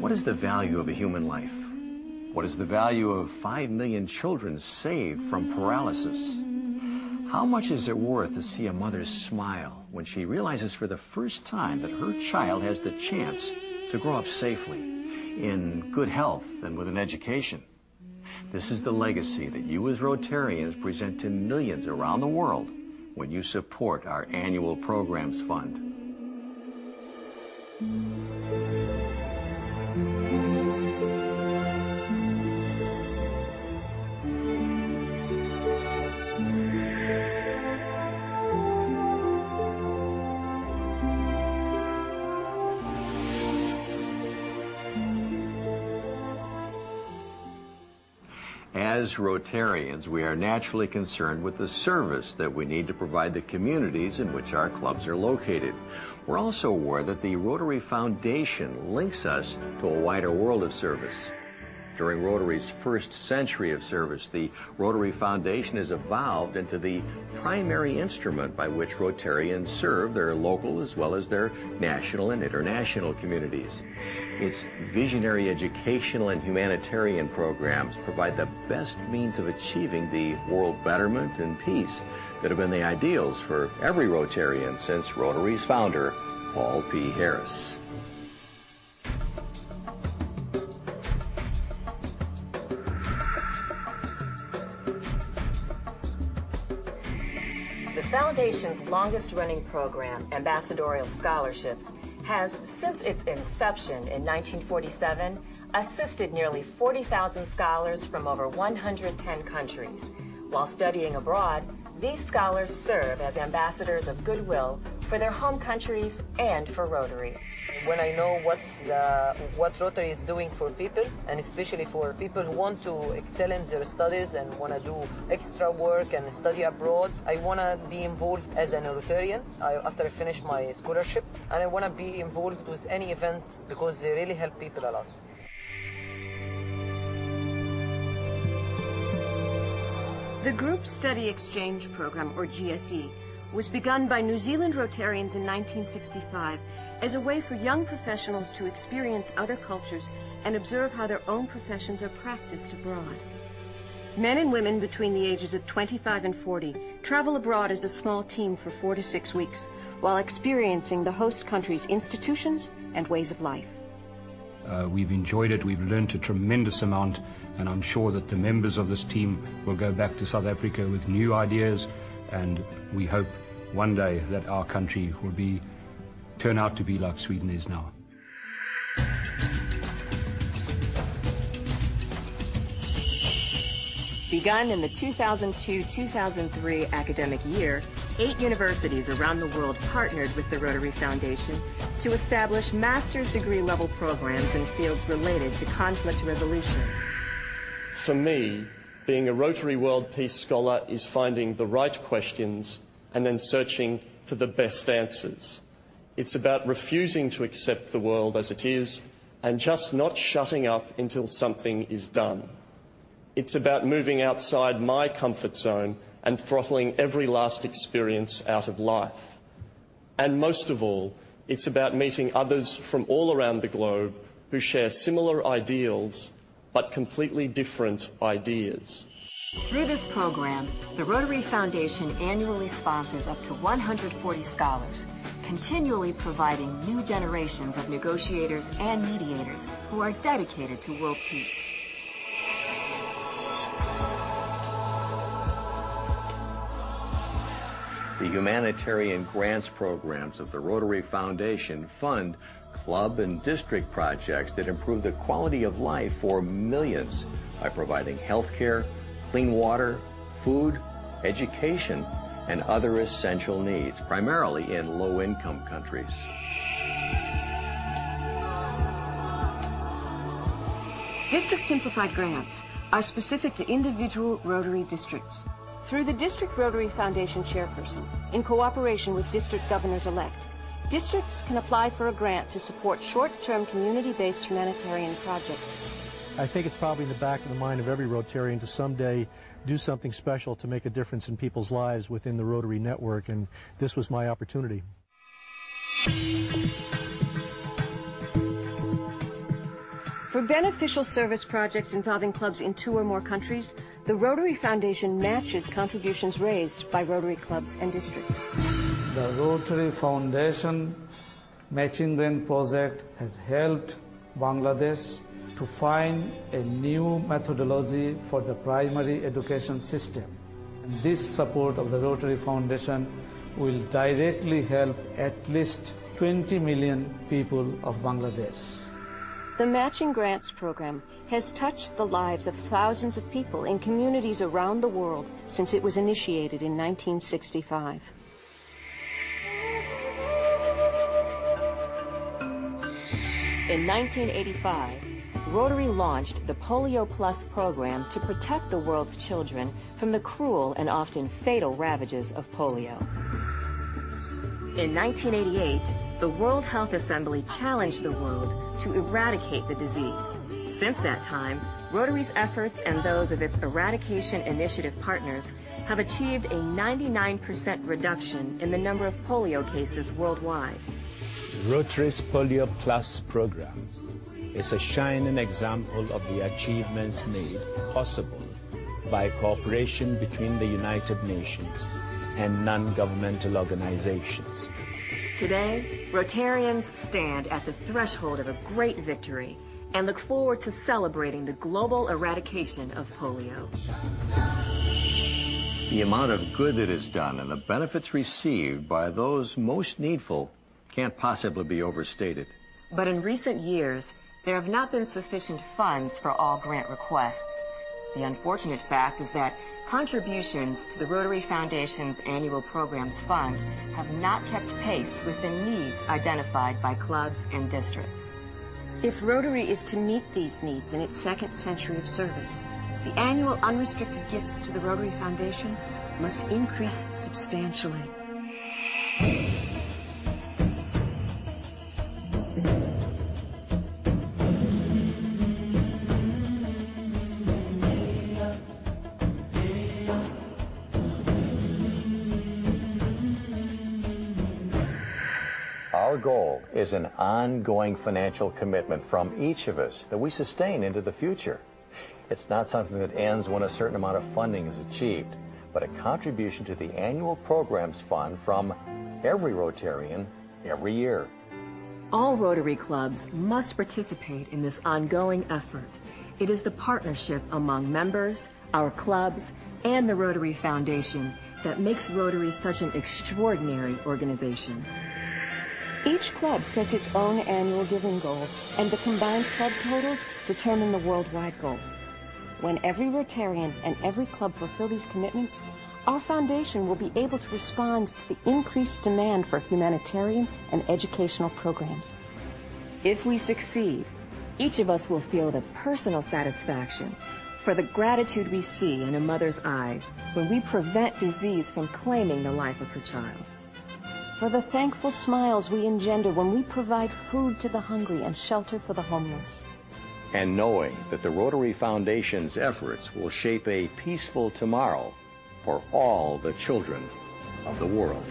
What is the value of a human life? What is the value of 5 million children saved from paralysis? How much is it worth to see a mother smile when she realizes for the first time that her child has the chance to grow up safely, in good health and with an education? This is the legacy that you as Rotarians present to millions around the world when you support our annual programs fund. As Rotarians, we are naturally concerned with the service that we need to provide the communities in which our clubs are located. We're also aware that the Rotary Foundation links us to a wider world of service. During Rotary's first century of service, the Rotary Foundation has evolved into the primary instrument by which Rotarians serve their local as well as their national and international communities. Its visionary educational and humanitarian programs provide the best means of achieving the world betterment and peace that have been the ideals for every Rotarian since Rotary's founder, Paul P. Harris. The Foundation's longest-running program, Ambassadorial Scholarships, has, since its inception in 1947, assisted nearly 40,000 scholars from over 110 countries. While studying abroad, these scholars serve as ambassadors of goodwill for their home countries and for Rotary. When I know what Rotary is doing for people, and especially for people who want to excel in their studies and want to do extra work and study abroad, I want to be involved as an Rotarian after I finish my scholarship, and I want to be involved with any events because they really help people a lot. The Group Study Exchange Program, or GSE, was begun by New Zealand Rotarians in 1965 as a way for young professionals to experience other cultures and observe how their own professions are practiced abroad. Men and women between the ages of 25 and 40 travel abroad as a small team for 4 to 6 weeks while experiencing the host country's institutions and ways of life. We've enjoyed it, we've learned a tremendous amount, and I'm sure that the members of this team will go back to South Africa with new ideas, and we hope one day that our country will turn out to be like Sweden is now. Begun in the 2002-2003 academic year, 8 universities around the world partnered with the Rotary Foundation to establish master's degree level programs in fields related to conflict resolution. For me, being a Rotary World Peace Scholar is finding the right questions and then searching for the best answers. It's about refusing to accept the world as it is and just not shutting up until something is done. It's about moving outside my comfort zone and throttling every last experience out of life. And most of all, it's about meeting others from all around the globe who share similar ideals but completely different ideas. Through this program, the Rotary Foundation annually sponsors up to 140 scholars, continually providing new generations of negotiators and mediators who are dedicated to world peace. The humanitarian grants programs of the Rotary Foundation fund club and district projects that improve the quality of life for millions by providing health care, clean water, food, education, and other essential needs, primarily in low-income countries. District Simplified Grants are specific to individual Rotary districts. Through the District Rotary Foundation Chairperson, in cooperation with District Governors-elect, districts can apply for a grant to support short-term community-based humanitarian projects. I think it's probably in the back of the mind of every Rotarian to someday do something special to make a difference in people's lives within the Rotary network, and this was my opportunity. For beneficial service projects involving clubs in 2 or more countries, the Rotary Foundation matches contributions raised by Rotary clubs and districts. The Rotary Foundation Matching Grant Project has helped Bangladesh to find a new methodology for the primary education system. And this support of the Rotary Foundation will directly help at least 20 million people of Bangladesh. The Matching Grants Program has touched the lives of thousands of people in communities around the world since it was initiated in 1965. In 1985, Rotary launched the Polio Plus program to protect the world's children from the cruel and often fatal ravages of polio. In 1988, the World Health Assembly challenged the world to eradicate the disease. Since that time, Rotary's efforts and those of its Eradication Initiative partners have achieved a 99% reduction in the number of polio cases worldwide. Rotary's Polio Plus program is a shining example of the achievements made possible by cooperation between the United Nations and non-governmental organizations. Today, Rotarians stand at the threshold of a great victory and look forward to celebrating the global eradication of polio. The amount of good that is done and the benefits received by those most needful can't possibly be overstated. But in recent years, there have not been sufficient funds for all grant requests. The unfortunate fact is that contributions to the Rotary Foundation's annual programs fund have not kept pace with the needs identified by clubs and districts. If Rotary is to meet these needs in its 2nd century of service, the annual unrestricted gifts to the Rotary Foundation must increase substantially. Our goal is an ongoing financial commitment from each of us that we sustain into the future. It's not something that ends when a certain amount of funding is achieved, but a contribution to the annual programs fund from every Rotarian every year. All Rotary clubs must participate in this ongoing effort. It is the partnership among members, our clubs, and the Rotary Foundation that makes Rotary such an extraordinary organization. Each club sets its own annual giving goal, and the combined club totals determine the worldwide goal. When every Rotarian and every club fulfill these commitments, our foundation will be able to respond to the increased demand for humanitarian and educational programs. If we succeed, each of us will feel the personal satisfaction for the gratitude we see in a mother's eyes when we prevent disease from claiming the life of her child. For the thankful smiles we engender when we provide food to the hungry and shelter for the homeless. And knowing that the Rotary Foundation's efforts will shape a peaceful tomorrow for all the children of the world.